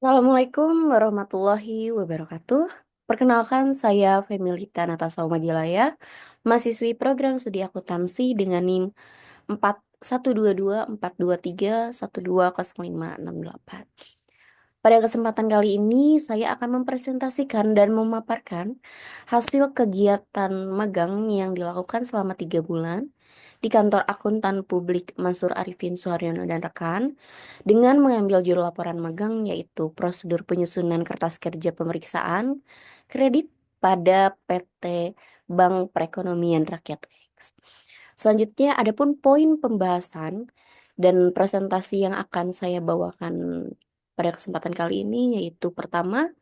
Assalamualaikum warahmatullahi wabarakatuh. Perkenalkan, saya Femilita Natasha Madilaya, mahasiswi program studi akuntansi dengan NIM 41224231200568. Pada kesempatan kali ini, saya akan mempresentasikan dan memaparkan hasil kegiatan magang yang dilakukan selama 3 bulan di kantor akuntan publik Mansur Arifin Suharyono dan rekan dengan mengambil judul laporan magang yaitu prosedur penyusunan kertas kerja pemeriksaan kredit pada PT Bank Perekonomian Rakyat X. Selanjutnya, adapun poin pembahasan dan presentasi yang akan saya bawakan pada kesempatan kali ini yaitu pertama,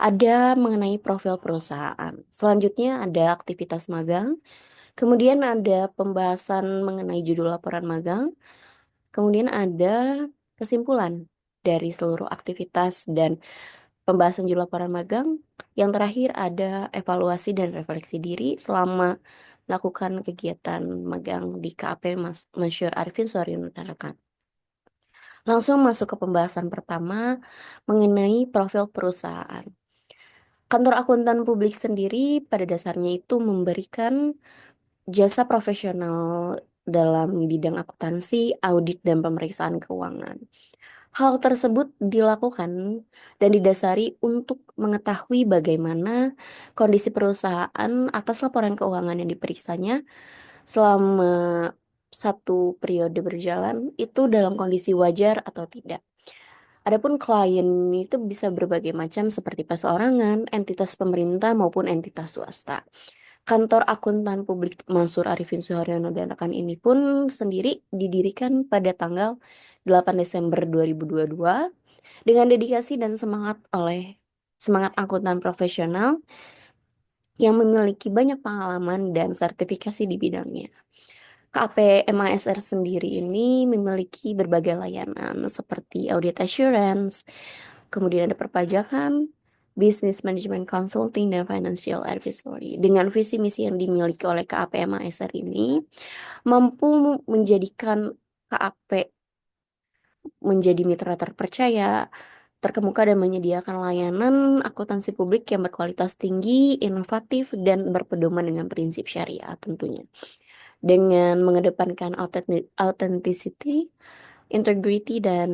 ada mengenai profil perusahaan. Selanjutnya ada aktivitas magang. Kemudian ada pembahasan mengenai judul laporan magang. Kemudian ada kesimpulan dari seluruh aktivitas dan pembahasan judul laporan magang. Yang terakhir ada evaluasi dan refleksi diri selama melakukan kegiatan magang di KAP Mansur Arifin Suharyono dan rekan. Langsung masuk ke pembahasan pertama mengenai profil perusahaan. Kantor akuntan publik sendiri pada dasarnya itu memberikan jasa profesional dalam bidang akuntansi, audit, dan pemeriksaan keuangan. Hal tersebut dilakukan dan didasari untuk mengetahui bagaimana kondisi perusahaan atas laporan keuangan yang diperiksanya selama satu periode berjalan itu dalam kondisi wajar atau tidak. Adapun klien itu bisa berbagai macam seperti perorangan, entitas pemerintah maupun entitas swasta. Kantor akuntan publik Mansur Arifin Suharyono dan rekan ini pun sendiri didirikan pada tanggal 8 Desember 2022 dengan dedikasi dan semangat akuntan profesional yang memiliki banyak pengalaman dan sertifikasi di bidangnya. KAP MASR sendiri ini memiliki berbagai layanan seperti audit assurance, kemudian ada perpajakan, business management consulting, dan financial advisory. Dengan visi misi yang dimiliki oleh KAP MASR ini, mampu menjadikan KAP menjadi mitra terpercaya, terkemuka, dan menyediakan layanan akuntansi publik yang berkualitas tinggi, inovatif, dan berpedoman dengan prinsip syariah tentunya. Dengan mengedepankan authenticity, integrity, dan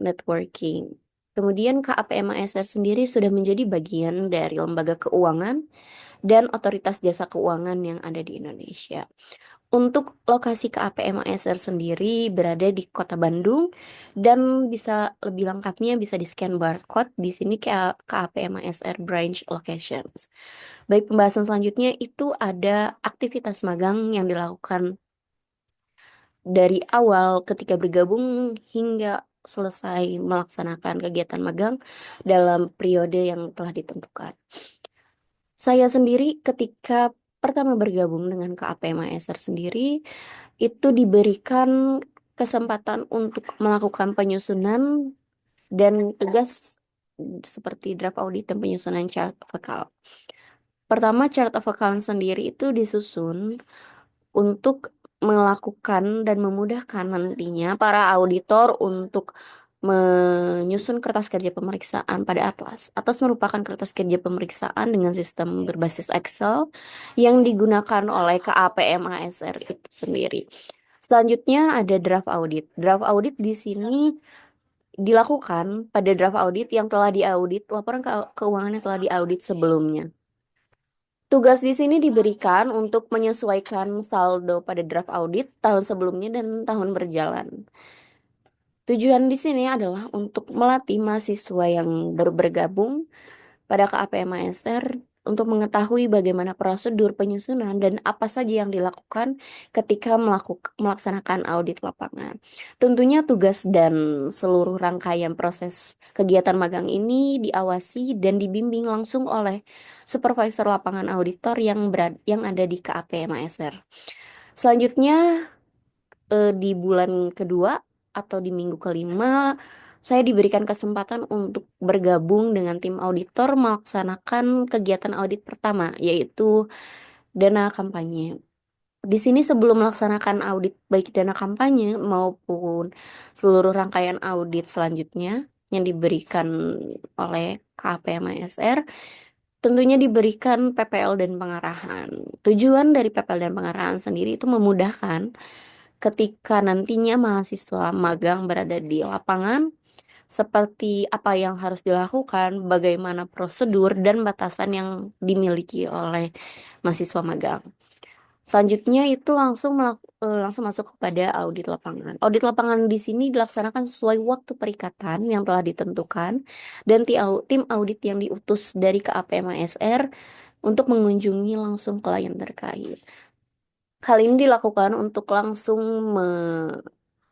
networking. Kemudian KAP MASR sendiri sudah menjadi bagian dari lembaga keuangan dan otoritas jasa keuangan yang ada di Indonesia. Untuk lokasi KAP MASR sendiri berada di Kota Bandung dan bisa lebih lengkapnya bisa di-scan barcode di sini KAP MASR branch locations. Baik, pembahasan selanjutnya itu ada aktivitas magang yang dilakukan dari awal ketika bergabung hingga selesai melaksanakan kegiatan magang dalam periode yang telah ditentukan. Saya sendiri ketika pertama bergabung dengan KAP MASR sendiri itu diberikan kesempatan untuk melakukan penyusunan dan tugas seperti draft audit dan penyusunan chart of account. Pertama, chart of account sendiri itu disusun untuk melakukan dan memudahkan nantinya para auditor untuk menyusun kertas kerja pemeriksaan pada Atlas. Atlas merupakan kertas kerja pemeriksaan dengan sistem berbasis Excel yang digunakan oleh KAP MASR itu sendiri. Selanjutnya ada draft audit. Draft audit di sini dilakukan pada draft audit yang telah diaudit, laporan keuangan yang telah diaudit sebelumnya. Tugas di sini diberikan untuk menyesuaikan saldo pada draft audit tahun sebelumnya dan tahun berjalan. Tujuan di sini adalah untuk melatih mahasiswa yang baru bergabung pada KAP MASR untuk mengetahui bagaimana prosedur penyusunan dan apa saja yang dilakukan ketika melaksanakan audit lapangan. Tentunya tugas dan seluruh rangkaian proses kegiatan magang ini diawasi dan dibimbing langsung oleh supervisor lapangan auditor yang ada di KAP MASR. Selanjutnya di bulan kedua atau di minggu kelima, saya diberikan kesempatan untuk bergabung dengan tim auditor melaksanakan kegiatan audit pertama, yaitu dana kampanye. Di sini sebelum melaksanakan audit baik dana kampanye maupun seluruh rangkaian audit selanjutnya yang diberikan oleh KPMSR tentunya diberikan PPL dan pengarahan. Tujuan dari PPL dan pengarahan sendiri itu memudahkan ketika nantinya mahasiswa magang berada di lapangan, seperti apa yang harus dilakukan, bagaimana prosedur dan batasan yang dimiliki oleh mahasiswa magang. Selanjutnya itu langsung masuk kepada audit lapangan. Audit lapangan di sini dilaksanakan sesuai waktu perikatan yang telah ditentukan dan tim audit yang diutus dari KAPMSR untuk mengunjungi langsung klien terkait. Hal ini dilakukan untuk langsung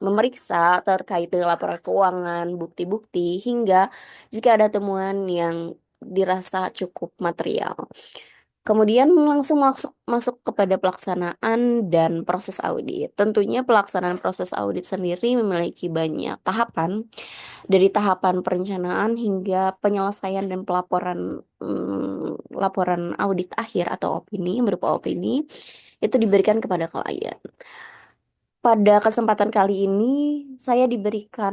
memeriksa terkait dengan laporan keuangan, bukti-bukti, hingga jika ada temuan yang dirasa cukup material. Kemudian langsung masuk kepada pelaksanaan dan proses audit. Tentunya pelaksanaan proses audit sendiri memiliki banyak tahapan, dari tahapan perencanaan hingga penyelesaian dan pelaporan laporan audit akhir atau opini berupa opini itu diberikan kepada klien. Pada kesempatan kali ini saya diberikan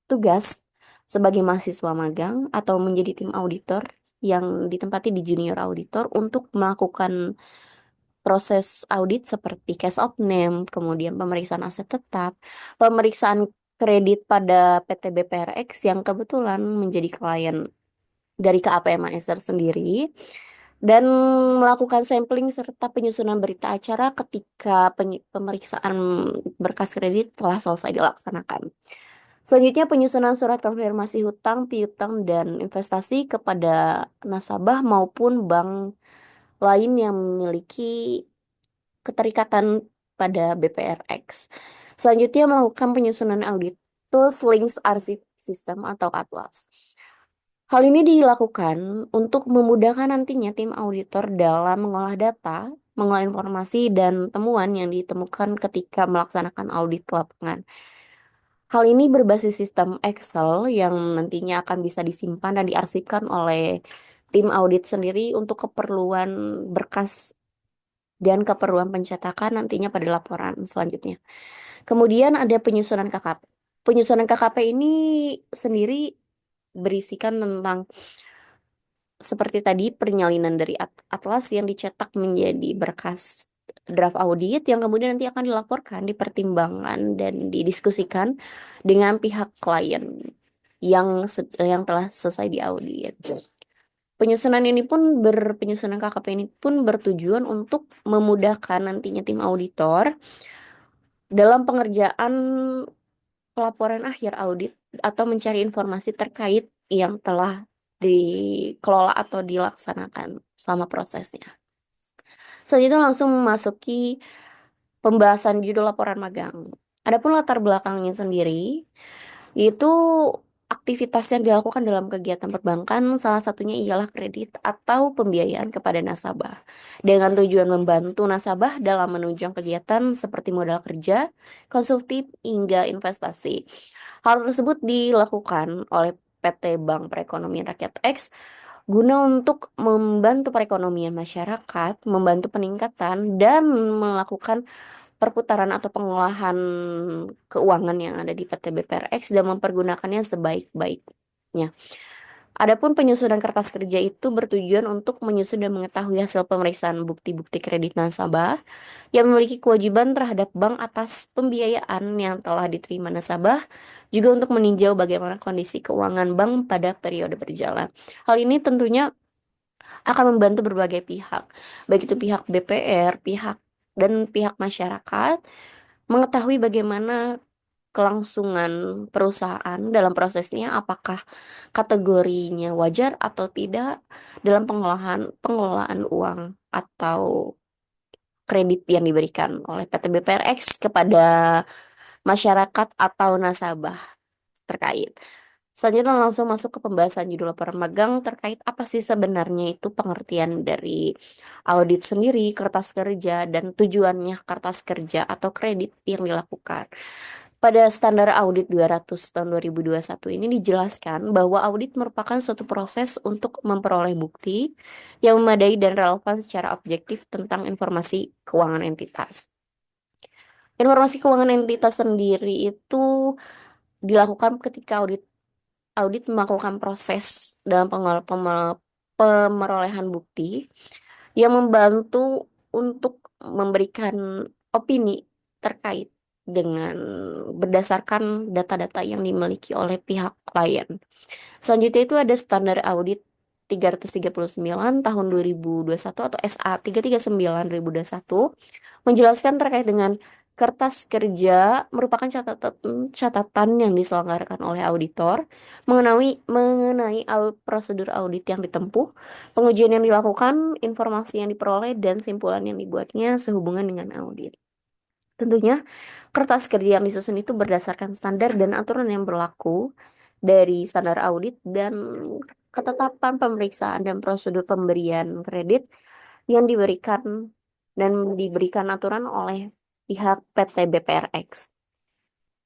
tugas sebagai mahasiswa magang atau menjadi tim auditor yang ditempati di junior auditor untuk melakukan proses audit seperti case of name, kemudian pemeriksaan aset tetap, pemeriksaan kredit pada PT BPRX yang kebetulan menjadi klien dari KAPMSR sendiri, dan melakukan sampling serta penyusunan berita acara ketika pemeriksaan berkas kredit telah selesai dilaksanakan. Selanjutnya penyusunan surat konfirmasi hutang, piutang, dan investasi kepada nasabah maupun bank lain yang memiliki keterikatan pada BPRX. Selanjutnya melakukan penyusunan audit tools, links, arsip sistem atau atlas. Hal ini dilakukan untuk memudahkan nantinya tim auditor dalam mengolah data, mengolah informasi, dan temuan yang ditemukan ketika melaksanakan audit lapangan. Hal ini berbasis sistem Excel yang nantinya akan bisa disimpan dan diarsipkan oleh tim audit sendiri untuk keperluan berkas dan keperluan pencetakan nantinya pada laporan selanjutnya. Kemudian ada penyusunan KKP. Penyusunan KKP ini sendiri berisikan tentang seperti tadi penyalinan dari atlas yang dicetak menjadi berkas draft audit yang kemudian nanti akan dilaporkan, dipertimbangkan dan didiskusikan dengan pihak klien yang telah selesai diaudit. Penyusunan KKP ini pun bertujuan untuk memudahkan nantinya tim auditor dalam pengerjaan pelaporan akhir audit atau mencari informasi terkait yang telah dikelola atau dilaksanakan selama prosesnya. Selanjutnya langsung memasuki pembahasan judul laporan magang. Adapun latar belakangnya sendiri, yaitu aktivitas yang dilakukan dalam kegiatan perbankan, salah satunya ialah kredit atau pembiayaan kepada nasabah. Dengan tujuan membantu nasabah dalam menunjang kegiatan seperti modal kerja, konsumtif, hingga investasi. Hal tersebut dilakukan oleh PT Bank Perekonomian Rakyat X guna untuk membantu perekonomian masyarakat, membantu peningkatan, dan melakukan perputaran atau pengolahan keuangan yang ada di PT BPRX dan mempergunakannya sebaik-baiknya. Adapun penyusunan kertas kerja itu bertujuan untuk menyusun dan mengetahui hasil pemeriksaan bukti-bukti kredit nasabah yang memiliki kewajiban terhadap bank atas pembiayaan yang telah diterima nasabah, juga untuk meninjau bagaimana kondisi keuangan bank pada periode berjalan. Hal ini tentunya akan membantu berbagai pihak, baik itu pihak BPR, dan pihak masyarakat, mengetahui bagaimana kelangsungan perusahaan dalam prosesnya, apakah kategorinya wajar atau tidak dalam pengelolaan uang atau kredit yang diberikan oleh PT BPRX kepada masyarakat atau nasabah terkait. Selanjutnya langsung masuk ke pembahasan judul laporan magang terkait apa sih sebenarnya itu pengertian dari audit sendiri, kertas kerja, dan tujuannya kertas kerja atau kredit yang dilakukan. Pada standar audit 200 tahun 2021 ini dijelaskan bahwa audit merupakan suatu proses untuk memperoleh bukti yang memadai dan relevan secara objektif tentang informasi keuangan entitas. Informasi keuangan entitas sendiri itu dilakukan ketika audit audit melakukan proses dalam pemerolehan bukti yang membantu untuk memberikan opini terkait dengan berdasarkan data-data yang dimiliki oleh pihak klien. Selanjutnya itu ada standar audit 339 tahun 2021 atau SA 339 2021 menjelaskan terkait dengan kertas kerja merupakan catatan yang diselenggarakan oleh auditor mengenai prosedur audit yang ditempuh, pengujian yang dilakukan, informasi yang diperoleh, dan simpulan yang dibuatnya sehubungan dengan audit. Tentunya, kertas kerja yang disusun itu berdasarkan standar dan aturan yang berlaku dari standar audit dan ketetapan pemeriksaan dan prosedur pemberian kredit yang diberikan aturan oleh pihak PT BPRX.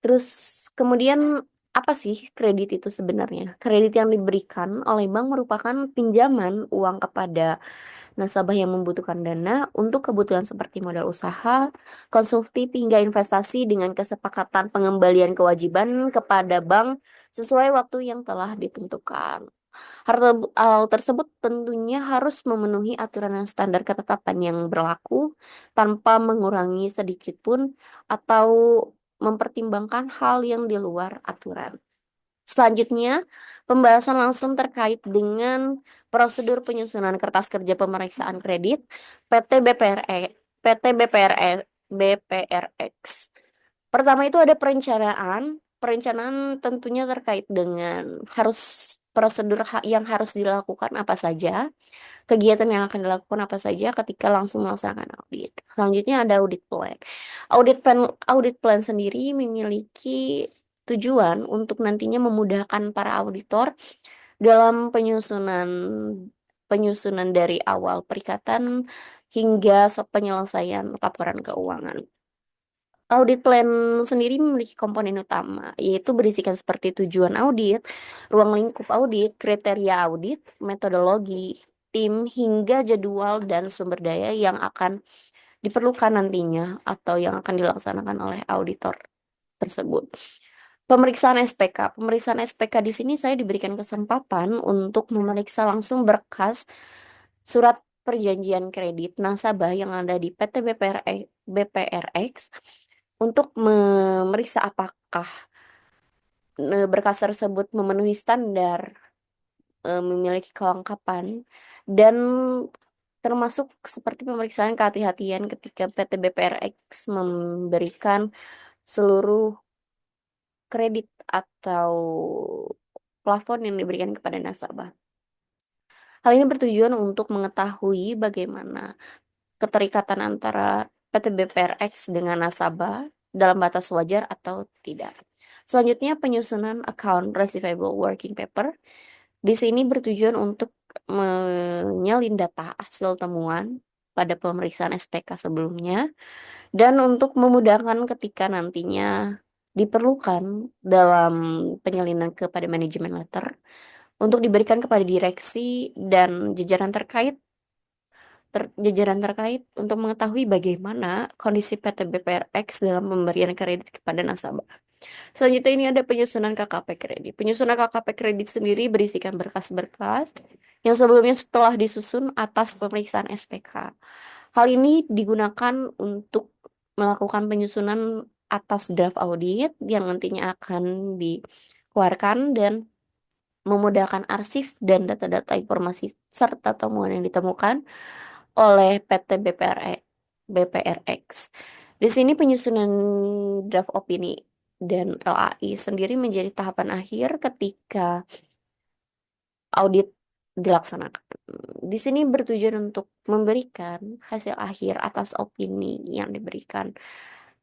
Terus kemudian apa sih kredit itu sebenarnya? Kredit yang diberikan oleh bank merupakan pinjaman uang kepada nasabah yang membutuhkan dana untuk kebutuhan seperti modal usaha, konsumtif hingga investasi dengan kesepakatan pengembalian kewajiban kepada bank sesuai waktu yang telah ditentukan. Hal tersebut tentunya harus memenuhi aturan dan standar ketetapan yang berlaku tanpa mengurangi sedikit pun atau mempertimbangkan hal yang di luar aturan. Selanjutnya, pembahasan langsung terkait dengan prosedur penyusunan kertas kerja pemeriksaan kredit PT BPRX. Pertama itu ada perencanaan. Perencanaan tentunya terkait dengan prosedur yang harus dilakukan apa saja, kegiatan yang akan dilakukan apa saja ketika langsung melaksanakan audit. Selanjutnya ada audit plan. Audit plan sendiri memiliki tujuan untuk nantinya memudahkan para auditor dalam penyusunan penyusunan dari awal perikatan hingga penyelesaian laporan keuangan. Audit plan sendiri memiliki komponen utama, yaitu berisikan seperti tujuan audit, ruang lingkup audit, kriteria audit, metodologi, tim, hingga jadwal dan sumber daya yang akan diperlukan nantinya atau yang akan dilaksanakan oleh auditor tersebut. Pemeriksaan SPK. Pemeriksaan SPK di sini saya diberikan kesempatan untuk memeriksa langsung berkas surat perjanjian kredit nasabah yang ada di PT BPRX untuk memeriksa apakah berkas tersebut memenuhi standar, memiliki kelengkapan, dan termasuk seperti pemeriksaan kehati-hatian ketika PT BPRX memberikan seluruh kredit atau plafon yang diberikan kepada nasabah. Hal ini bertujuan untuk mengetahui bagaimana keterikatan antara PT BPRX dengan nasabah dalam batas wajar atau tidak. Selanjutnya, penyusunan account receivable working paper. Di sini bertujuan untuk menyalin data hasil temuan pada pemeriksaan SPK sebelumnya dan untuk memudahkan ketika nantinya diperlukan dalam penyalinan kepada manajemen letter untuk diberikan kepada direksi dan jajaran terkait untuk mengetahui bagaimana kondisi PT BPRX dalam pemberian kredit kepada nasabah. Selanjutnya ini ada penyusunan KKP kredit. Penyusunan KKP kredit sendiri berisikan berkas-berkas yang sebelumnya telah disusun atas pemeriksaan SPK. Hal ini digunakan untuk melakukan penyusunan atas draft audit yang nantinya akan dikeluarkan dan memudahkan arsip dan data-data informasi serta temuan yang ditemukan oleh PT BPRX. Di sini penyusunan draft opini dan LAI sendiri menjadi tahapan akhir ketika audit dilaksanakan. Di sini bertujuan untuk memberikan hasil akhir atas opini yang diberikan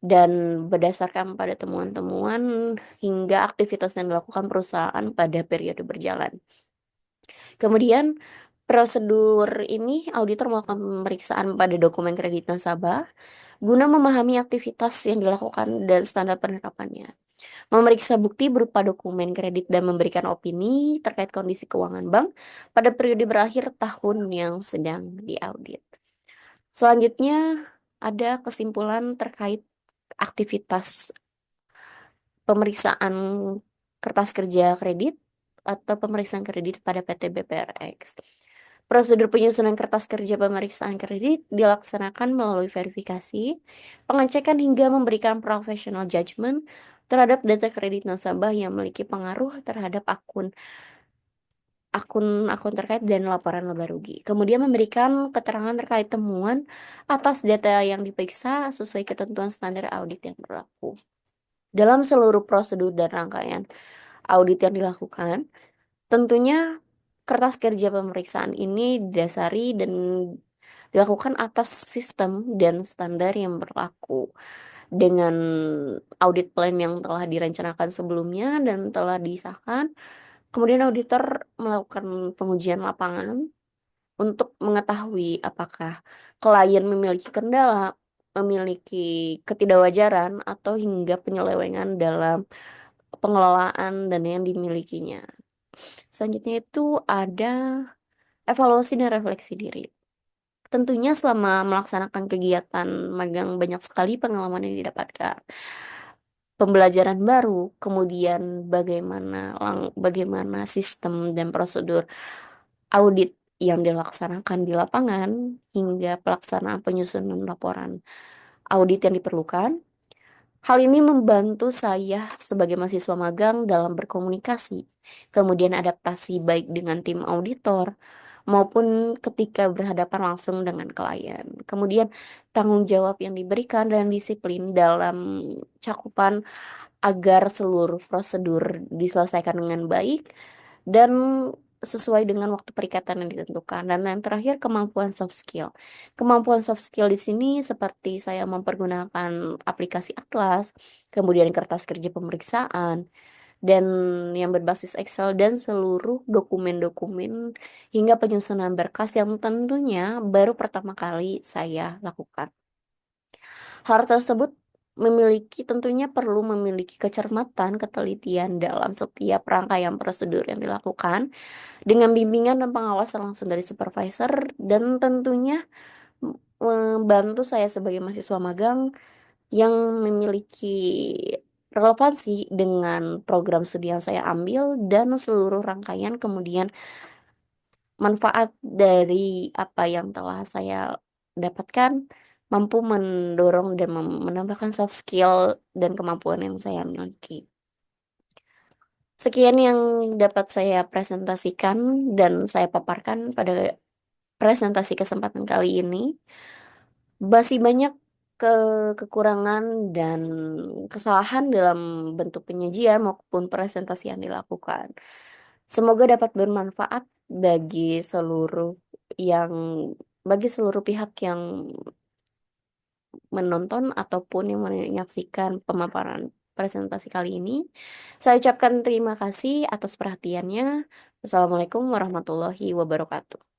dan berdasarkan pada temuan-temuan hingga aktivitas yang dilakukan perusahaan pada periode berjalan. Kemudian prosedur ini auditor melakukan pemeriksaan pada dokumen kredit nasabah guna memahami aktivitas yang dilakukan dan standar penerapannya. Memeriksa bukti berupa dokumen kredit dan memberikan opini terkait kondisi keuangan bank pada periode berakhir tahun yang sedang diaudit. Selanjutnya ada kesimpulan terkait aktivitas pemeriksaan kertas kerja kredit atau pemeriksaan kredit pada PT BPRX. Prosedur penyusunan kertas kerja pemeriksaan kredit dilaksanakan melalui verifikasi, pengecekan hingga memberikan professional judgment terhadap data kredit nasabah yang memiliki pengaruh terhadap akun terkait dan laporan laba rugi. Kemudian memberikan keterangan terkait temuan atas data yang diperiksa sesuai ketentuan standar audit yang berlaku. Dalam seluruh prosedur dan rangkaian audit yang dilakukan, tentunya kertas kerja pemeriksaan ini didasari dan dilakukan atas sistem dan standar yang berlaku dengan audit plan yang telah direncanakan sebelumnya dan telah disahkan. Kemudian auditor melakukan pengujian lapangan untuk mengetahui apakah klien memiliki kendala, memiliki ketidakwajaran, atau hingga penyelewengan dalam pengelolaan dana yang dimilikinya. Selanjutnya itu ada evaluasi dan refleksi diri. Tentunya selama melaksanakan kegiatan magang banyak sekali pengalaman yang didapatkan. Pembelajaran baru, kemudian bagaimana sistem dan prosedur audit yang dilaksanakan di lapangan hingga pelaksanaan penyusunan laporan audit yang diperlukan. Hal ini membantu saya sebagai mahasiswa magang dalam berkomunikasi, kemudian adaptasi baik dengan tim auditor maupun ketika berhadapan langsung dengan klien. Kemudian tanggung jawab yang diberikan dan disiplin dalam cakupan agar seluruh prosedur diselesaikan dengan baik dan sesuai dengan waktu perikatan yang ditentukan. Dan yang terakhir, kemampuan soft skill. Kemampuan soft skill di sini seperti saya mempergunakan aplikasi Atlas, kemudian kertas kerja pemeriksaan, dan yang berbasis Excel dan seluruh dokumen-dokumen hingga penyusunan berkas yang tentunya baru pertama kali saya lakukan. Hal tersebut tentunya perlu memiliki kecermatan, ketelitian dalam setiap rangkaian prosedur yang dilakukan dengan bimbingan dan pengawasan langsung dari supervisor dan tentunya membantu saya sebagai mahasiswa magang yang memiliki relevansi dengan program studi yang saya ambil dan seluruh rangkaian kemudian manfaat dari apa yang telah saya dapatkan mampu mendorong dan menambahkan soft skill dan kemampuan yang saya miliki. Sekian yang dapat saya presentasikan dan saya paparkan pada presentasi kesempatan kali ini. Masih banyak kekurangan dan kesalahan dalam bentuk penyajian maupun presentasi yang dilakukan. Semoga dapat bermanfaat yang bagi seluruh pihak yang menonton ataupun yang menyaksikan pemaparan presentasi kali ini. Saya ucapkan terima kasih atas perhatiannya. Wassalamualaikum warahmatullahi wabarakatuh.